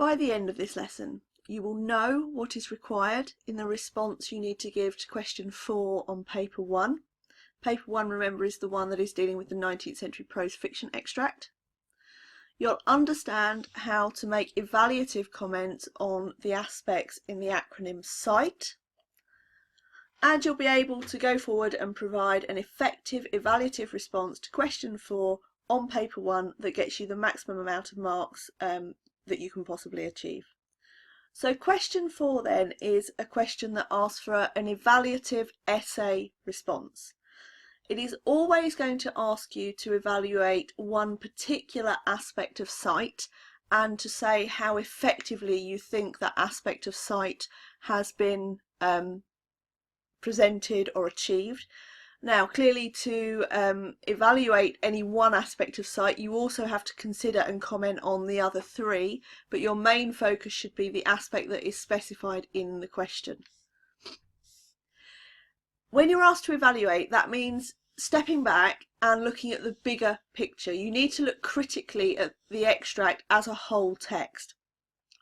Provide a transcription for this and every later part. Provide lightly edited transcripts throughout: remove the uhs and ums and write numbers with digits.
By the end of this lesson, you will know what is required in the response you need to give to question 4 on paper 1. Paper 1, remember, is the one that is dealing with the 19th century prose fiction extract. You'll understand how to make evaluative comments on the aspects in the acronym CITE, and you'll be able to go forward and provide an effective evaluative response to question 4 on paper 1 that gets you the maximum amount of marks that you can possibly achieve. So question 4 then is a question that asks for an evaluative essay response. It is always going to ask you to evaluate one particular aspect of CITE and to say how effectively you think that aspect of CITE has been presented or achieved. Now, clearly, to evaluate any one aspect of CITE, you also have to consider and comment on the other 3, but your main focus should be the aspect that is specified in the question. When you're asked to evaluate, that means stepping back and looking at the bigger picture. You need to look critically at the extract as a whole text.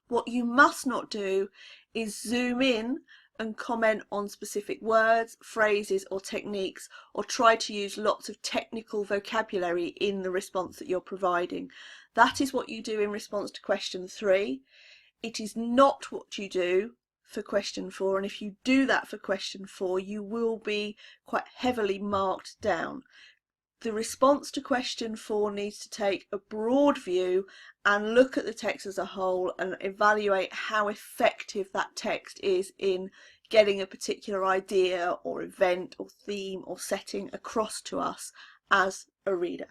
What you must not do is zoom in and comment on specific words, phrases or techniques, or try to use lots of technical vocabulary in the response that you're providing. That is what you do in response to question 3. It is not what you do for question 4, and if you do that for question 4, you will be quite heavily marked down. The response to question 4 needs to take a broad view and look at the text as a whole and evaluate how effective that text is in getting a particular idea or event or theme or setting across to us as a reader.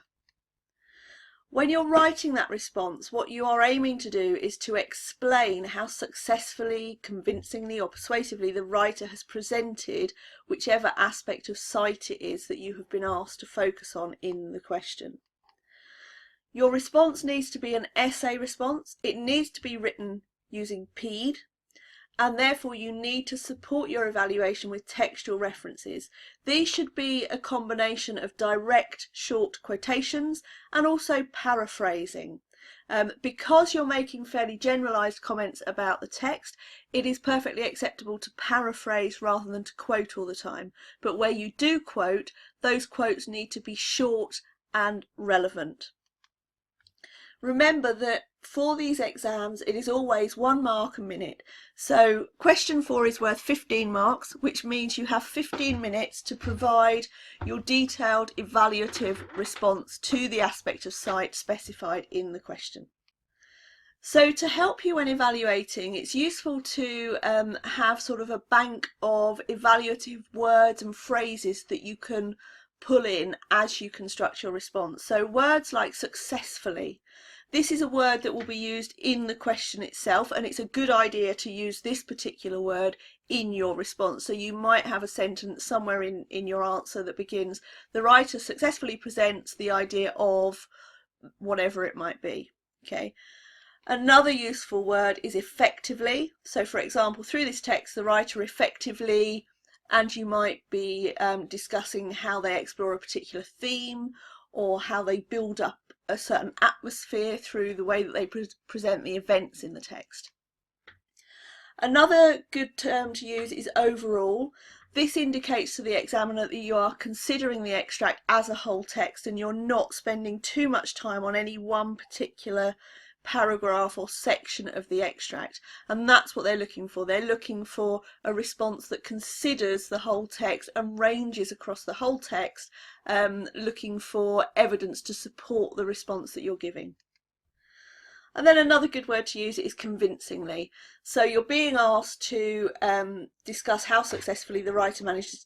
When you're writing that response, what you are aiming to do is to explain how successfully, convincingly or persuasively the writer has presented whichever aspect of CITE it is that you have been asked to focus on in the question. Your response needs to be an essay response. It needs to be written using PED, and therefore you need to support your evaluation with textual references. These should be a combination of direct short quotations and also paraphrasing. Because you're making fairly generalised comments about the text, it is perfectly acceptable to paraphrase rather than to quote all the time. But where you do quote, those quotes need to be short and relevant. Remember that for these exams it is always 1 mark a minute. So question 4 is worth 15 marks, which means you have 15 minutes to provide your detailed evaluative response to the aspect of CITE specified in the question. So to help you when evaluating, it's useful to have sort of a bank of evaluative words and phrases that you can pull in as you construct your response. So words like successfully. This is a word that will be used in the question itself, and it's a good idea to use this particular word in your response. So you might have a sentence somewhere in your answer that begins, the writer successfully presents the idea of whatever it might be. Okay. Another useful word is effectively. So for example, through this text the writer effectively, and you might be discussing how they explore a particular theme or how they build up a certain atmosphere through the way that they present the events in the text. Another good term to use is overall. This indicates to the examiner that you are considering the extract as a whole text and you're not spending too much time on any one particular paragraph or section of the extract, and that's what they're looking for. They're looking for a response that considers the whole text and ranges across the whole text, looking for evidence to support the response that you're giving. And then another good word to use is convincingly. So you're being asked to discuss how successfully the writer manages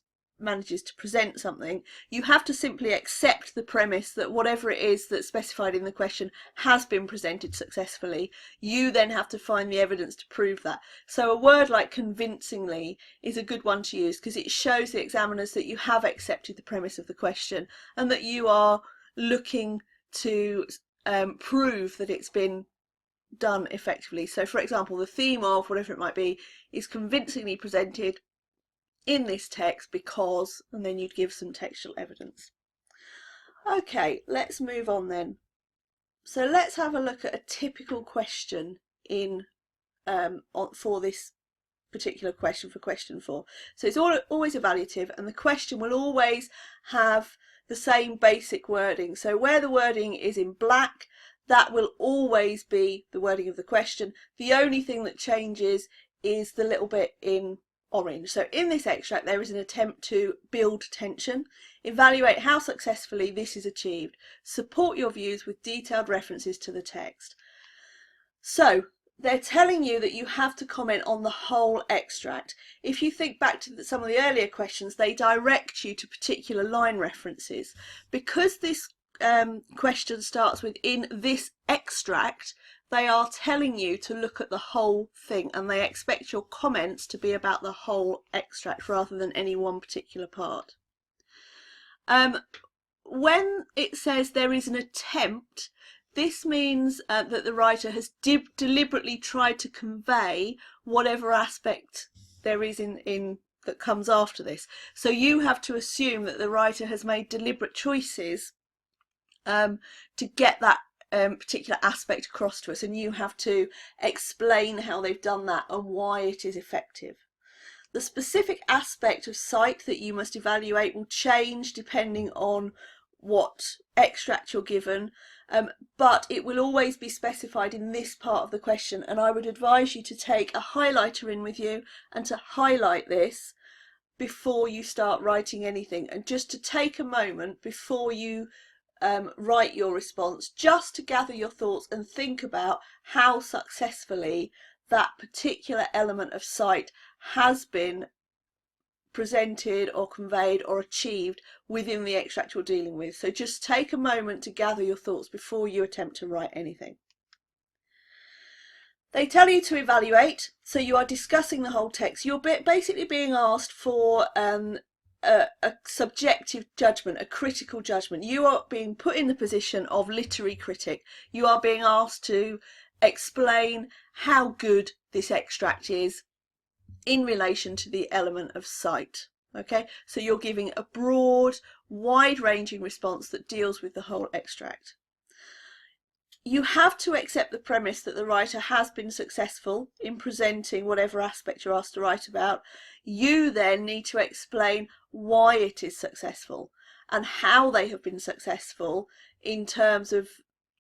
to present something. You have to simply accept the premise that whatever it is that's specified in the question has been presented successfully. You then have to find the evidence to prove that. So a word like convincingly is a good one to use because it shows the examiners that you have accepted the premise of the question and that you are looking to prove that it's been done effectively. So for example, the theme of whatever it might be is convincingly presented in this text because, and then you'd give some textual evidence. Okay, let's move on then. So let's have a look at a typical question in for this particular question, for question 4. So it's always evaluative, and the question will always have the same basic wording. So where the wording is in black, that will always be the wording of the question. The only thing that changes is the little bit in orange. So in this extract there is an attempt to build tension, evaluate how successfully this is achieved, support your views with detailed references to the text. So they're telling you that you have to comment on the whole extract. If you think back to some of the earlier questions, they direct you to particular line references. Because this question starts with "in this extract," they are telling you to look at the whole thing, and they expect your comments to be about the whole extract rather than any one particular part. When it says there is an attempt, this means that the writer has deliberately tried to convey whatever aspect there is in that comes after this. So you have to assume that the writer has made deliberate choices to get that particular aspect across to us, and you have to explain how they've done that and why it is effective. The specific aspect of sight that you must evaluate will change depending on what extract you're given, but it will always be specified in this part of the question, and I would advise you to take a highlighter in with you and to highlight this before you start writing anything, and just to take a moment before you write your response just to gather your thoughts and think about how successfully that particular element of sight has been presented or conveyed or achieved within the extract you're dealing with. So just take a moment to gather your thoughts before you attempt to write anything. They tell you to evaluate, so you are discussing the whole text. You're basically being asked for a subjective judgment, a critical judgment. You are being put in the position of literary critic. You are being asked to explain how good this extract is in relation to the element of sight. Okay, so you're giving a broad, wide-ranging response that deals with the whole extract. You have to accept the premise that the writer has been successful in presenting whatever aspect you're asked to write about. You then need to explain why it is successful and how they have been successful in terms of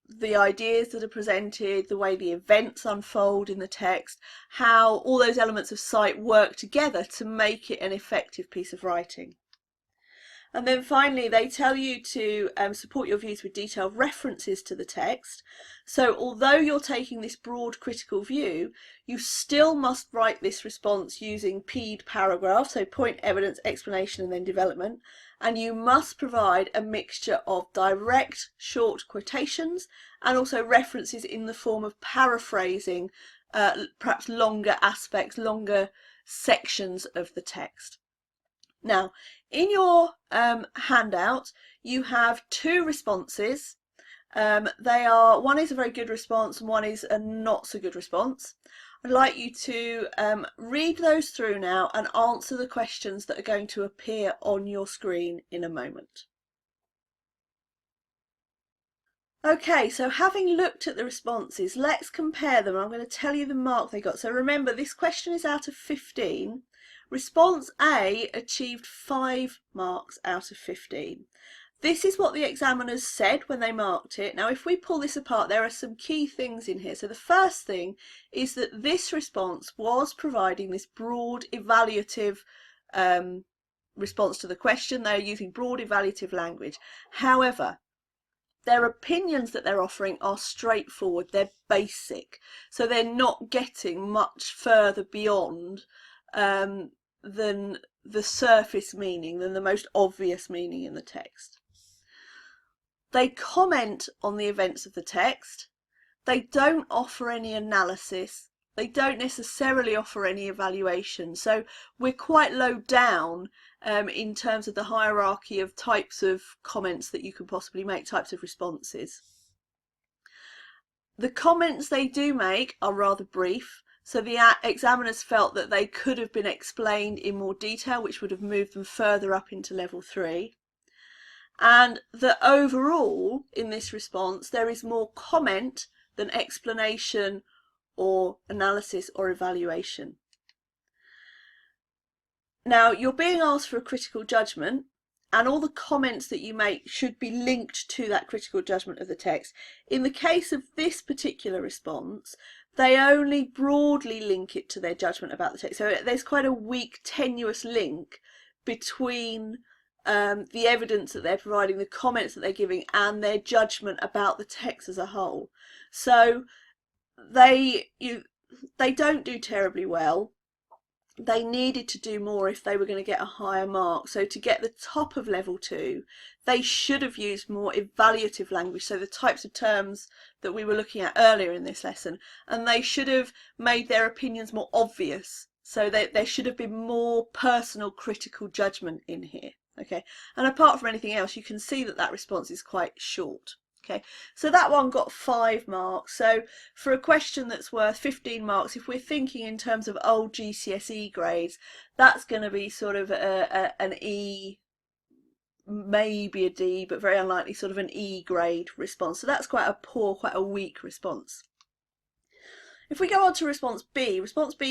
the ideas that are presented, the way the events unfold in the text, how all those elements of sight work together to make it an effective piece of writing. And then finally they tell you to support your views with detailed references to the text. So although you're taking this broad critical view, you still must write this response using PED paragraphs, so point, evidence, explanation and then development, and you must provide a mixture of direct short quotations and also references in the form of paraphrasing perhaps longer aspects, longer sections of the text. Now, in your handout, you have two responses. One is a very good response and one is a not so good response. I'd like you to read those through now and answer the questions that are going to appear on your screen in a moment. Okay, so having looked at the responses, let's compare them. I'm going to tell you the mark they got. So remember, this question is out of 15. Response A achieved 5 marks out of 15. This is what the examiners said when they marked it. Now, if we pull this apart, there are some key things in here. So the first thing is that this response was providing this broad evaluative response to the question. They're using broad evaluative language. However, their opinions that they're offering are straightforward, they're basic, so they're not getting much further beyond than the surface meaning, than the most obvious meaning in the text. They comment on the events of the text, they don't offer any analysis, they don't necessarily offer any evaluation, so we're quite low down in terms of the hierarchy of types of comments that you could possibly make, types of responses. The comments they do make are rather brief, so the examiners felt that they could have been explained in more detail, which would have moved them further up into level 3. And that overall in this response there is more comment than explanation or analysis or evaluation. Now, you're being asked for a critical judgment, and all the comments that you make should be linked to that critical judgment of the text. In the case of this particular response, they only broadly link it to their judgment about the text. So there's quite a weak, tenuous link between the evidence that they're providing, the comments that they're giving, and their judgment about the text as a whole. So they don't do terribly well. They needed to do more if they were going to get a higher mark. So to get the top of level 2, they should have used more evaluative language, so the types of terms that we were looking at earlier in this lesson, and they should have made their opinions more obvious. So there should have been more personal critical judgment in here. Okay, and apart from anything else, you can see that that response is quite short. Okay, so that one got 5 marks. So for a question that's worth 15 marks, if we're thinking in terms of old GCSE grades, that's going to be sort of an E, maybe a D, but very unlikely sort of an E grade response. So that's quite a poor, quite a weak response. If we go on to response B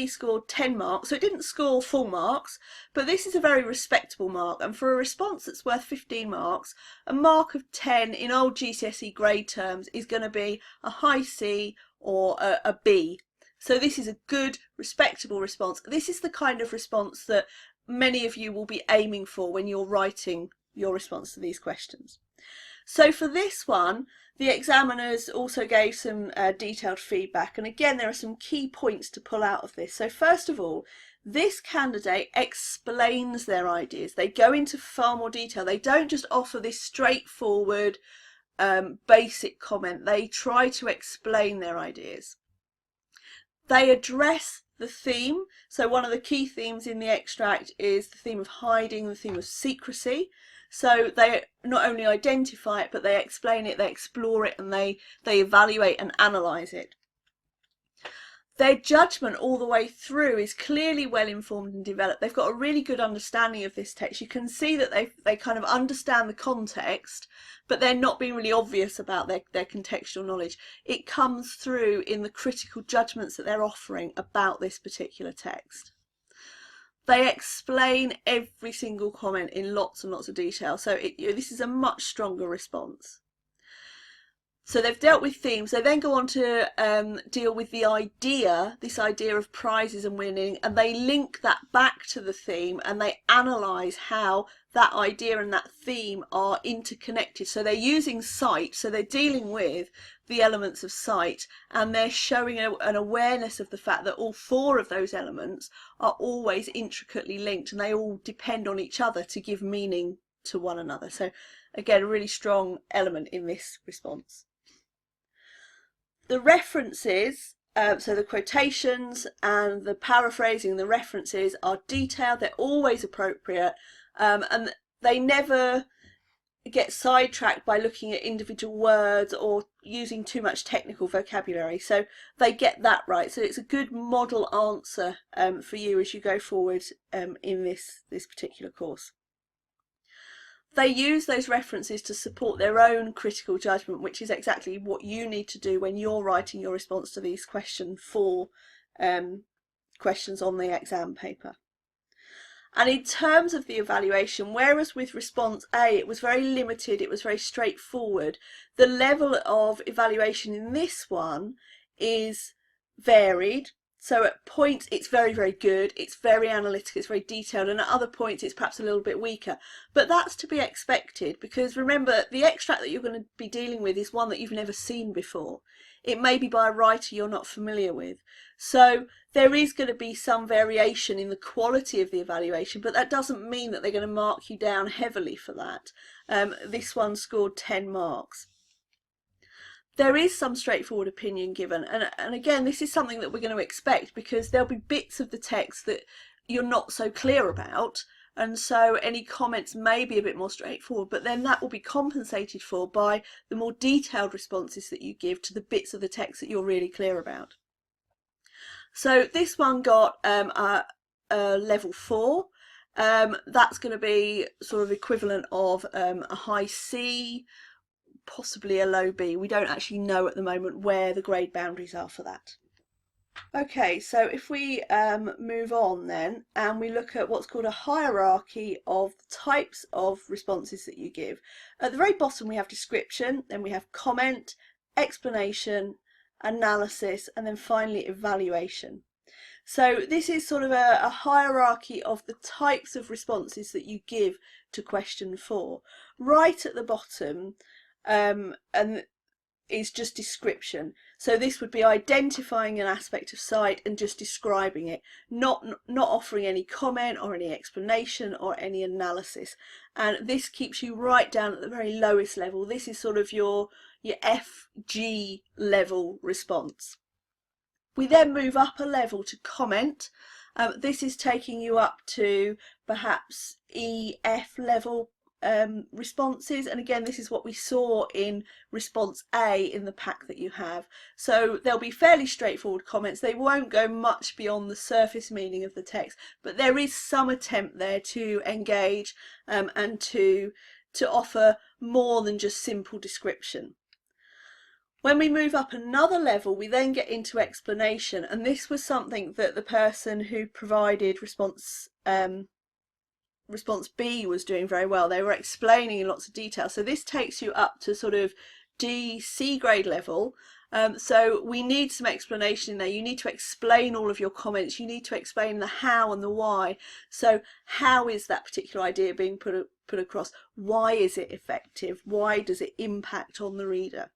scored 10 marks, so it didn't score full marks, but this is a very respectable mark, and for a response that's worth 15 marks, a mark of 10 in old GCSE grade terms is going to be a high C or a B. So this is a good, respectable response. This is the kind of response that many of you will be aiming for when you're writing your response to these questions. So for this one, the examiners also gave some detailed feedback, and again there are some key points to pull out of this. So first of all, this candidate explains their ideas. They go into far more detail. They don't just offer this straightforward basic comment. They try to explain their ideas. They address the theme. So one of the key themes in the extract is the theme of hiding, the theme of secrecy. So they not only identify it, but they explain it, they explore it, and they evaluate and analyse it. Their judgment all the way through is clearly well informed and developed. They've got a really good understanding of this text. You can see that they kind of understand the context, but they're not being really obvious about their contextual knowledge. It comes through in the critical judgments that they're offering about this particular text. They explain every single comment in lots and lots of detail, so this is a much stronger response. So they've dealt with themes. They then go on to deal with the idea, this idea of prizes and winning, and they link that back to the theme, and they analyse how that idea and that theme are interconnected. So they're using sight, so they're dealing with the elements of sight, and they're showing an awareness of the fact that all 4 of those elements are always intricately linked, and they all depend on each other to give meaning to one another. So again, a really strong element in this response. The references, so the quotations and the paraphrasing, the references are detailed, they're always appropriate, and they never get sidetracked by looking at individual words or using too much technical vocabulary. So they get that right. So it's a good model answer for you as you go forward in this particular course. They use those references to support their own critical judgment, which is exactly what you need to do when you're writing your response to these questions on the exam paper. And in terms of the evaluation, whereas with response A it was very limited, it was very straightforward, the level of evaluation in this one is varied. So at points it's very, very good, it's very analytical, it's very detailed, and at other points it's perhaps a little bit weaker. But that's to be expected, because remember, the extract that you're going to be dealing with is one that you've never seen before. It may be by a writer you're not familiar with. So there is going to be some variation in the quality of the evaluation, but that doesn't mean that they're going to mark you down heavily for that. This one scored 10 marks. There is some straightforward opinion given, and again, this is something that we're going to expect, because there'll be bits of the text that you're not so clear about, and so any comments may be a bit more straightforward, but then that will be compensated for by the more detailed responses that you give to the bits of the text that you're really clear about. So this one got a level 4. That's going to be sort of equivalent of a high C, possibly a low B. We don't actually know at the moment where the grade boundaries are for that. Okay, so if we move on then and we look at what's called a hierarchy of the types of responses that you give. At the very bottom we have description, then we have comment, explanation, analysis, and then finally evaluation. So this is sort of a hierarchy of the types of responses that you give to question 4. Right at the bottom and is just description. So this would be identifying an aspect of sight and just describing it, not offering any comment or any explanation or any analysis. And this keeps you right down at the very lowest level. This is sort of your FG level response. We then move up a level to comment. This is taking you up to perhaps EF level responses, and again this is what we saw in response A in the pack that you have. So they'll be fairly straightforward comments. They won't go much beyond the surface meaning of the text, but there is some attempt there to engage and to offer more than just simple description. When we move up another level, we then get into explanation, and this was something that the person who provided response B was doing very well. They were explaining in lots of detail. So this takes you up to sort of D, C grade level. So we need some explanation in there. You need to explain all of your comments. You need to explain the how and the why. So how is that particular idea being put across? Why is it effective? Why does it impact on the reader?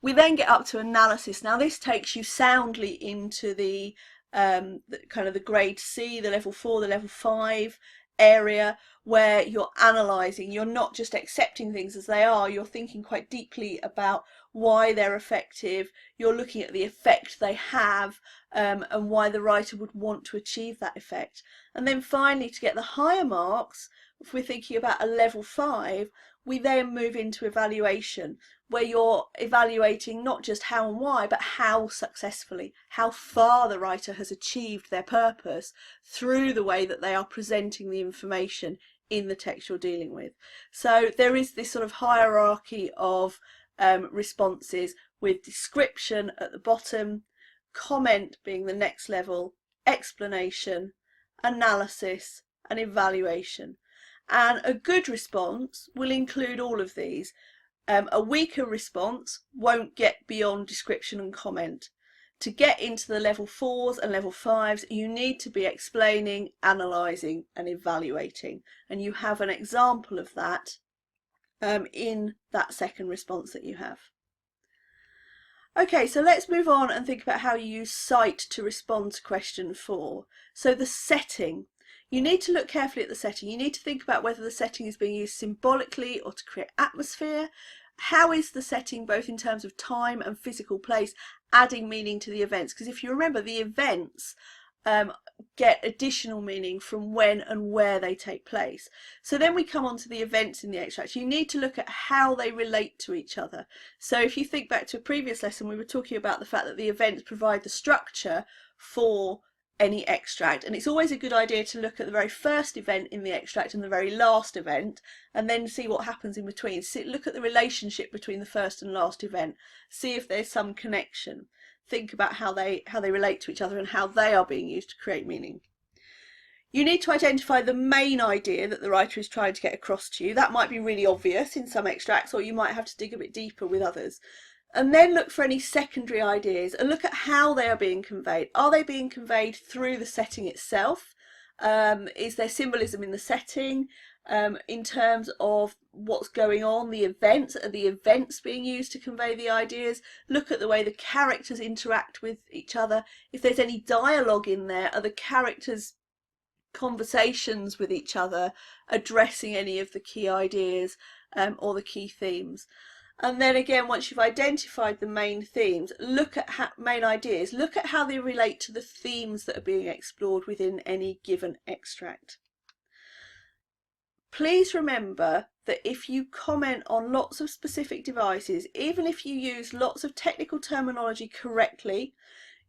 We then get up to analysis. Now this takes you soundly into the kind of the grade C, the level 4, the level 5 area, where you're analysing. You're not just accepting things as they are, you're thinking quite deeply about why they're effective. You're looking at the effect they have and why the writer would want to achieve that effect. And then finally, to get the higher marks, if we're thinking about a level 5, we then move into evaluation, where you're evaluating not just how and why, but how successfully, how far the writer has achieved their purpose through the way that they are presenting the information in the text you're dealing with. So there is this sort of hierarchy of responses, with description at the bottom, comment being the next level, explanation, analysis, and evaluation. And a good response will include all of these. A weaker response won't get beyond description and comment. To get into the level 4s and level 5s, you need to be explaining, analysing and evaluating. And you have an example of that in that second response that you have. Okay, so let's move on and think about how you use sight to respond to question 4. So the setting. You need to look carefully at the setting. You need to think about whether the setting is being used symbolically or to create atmosphere. How is the setting, both in terms of time and physical place, adding meaning to the events? Because if you remember, the events get additional meaning from when and where they take place. So then we come on to the events in the extract. You need to look at how they relate to each other. So if you think back to a previous lesson, we were talking about the fact that the events provide the structure for any extract, and it's always a good idea to look at the very first event in the extract and the very last event, and then see what happens in between. Look at the relationship between the first and last event, see if there's some connection, think about how they relate to each other and how they are being used to create meaning. You need to identify the main idea that the writer is trying to get across to you. That might be really obvious in some extracts, or you might have to dig a bit deeper with others. And then look for any secondary ideas and look at how they are being conveyed. Are they being conveyed through the setting itself? Is there symbolism in the setting in terms of what's going on, the events? Are the events being used to convey the ideas? Look at the way the characters interact with each other. If there's any dialogue in there, are the characters' conversations with each other addressing any of the key ideas or the key themes? And then again, once you've identified the main themes, look at main ideas, look at how they relate to the themes that are being explored within any given extract. Please remember that if you comment on lots of specific devices, even if you use lots of technical terminology correctly,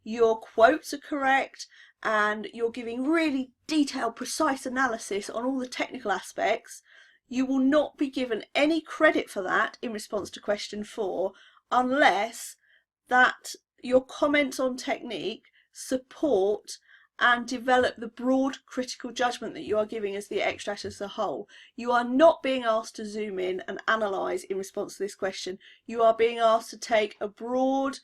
your quotes are correct, and you're giving really detailed, precise analysis on all the technical aspects, you will not be given any credit for that in response to question 4 unless that your comments on technique support and develop the broad critical judgment that you are giving as the extract as a whole. You are not being asked to zoom in and analyse in response to this question. You are being asked to take a broad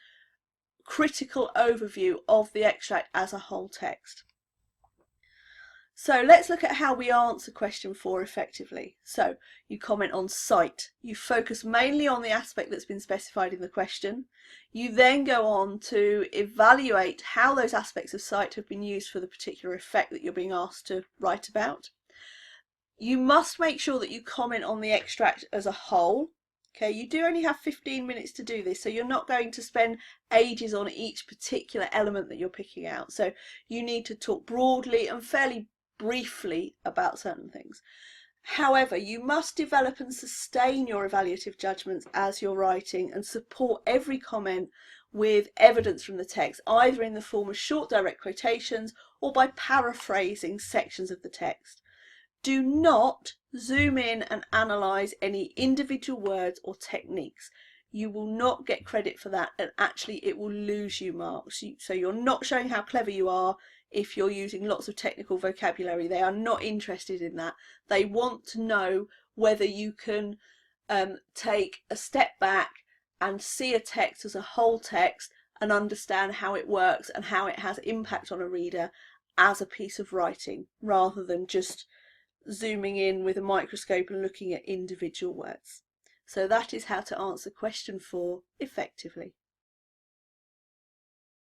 critical overview of the extract as a whole text. So let's look at how we answer question 4 effectively. So you comment on sight. You focus mainly on the aspect that's been specified in the question. You then go on to evaluate how those aspects of sight have been used for the particular effect that you're being asked to write about. You must make sure that you comment on the extract as a whole. Okay, you do only have 15 minutes to do this, so you're not going to spend ages on each particular element that you're picking out. So you need to talk broadly and fairly briefly about certain things. However, you must develop and sustain your evaluative judgments as you're writing and support every comment with evidence from the text, either in the form of short direct quotations or by paraphrasing sections of the text. Do not zoom in and analyse any individual words or techniques. You will not get credit for that, and actually it will lose you marks. So you're not showing how clever you are if you're using lots of technical vocabulary. They are not interested in that. They want to know whether you can take a step back and see a text as a whole text and understand how it works and how it has impact on a reader as a piece of writing, rather than just zooming in with a microscope and looking at individual words. So that is how to answer question 4 effectively.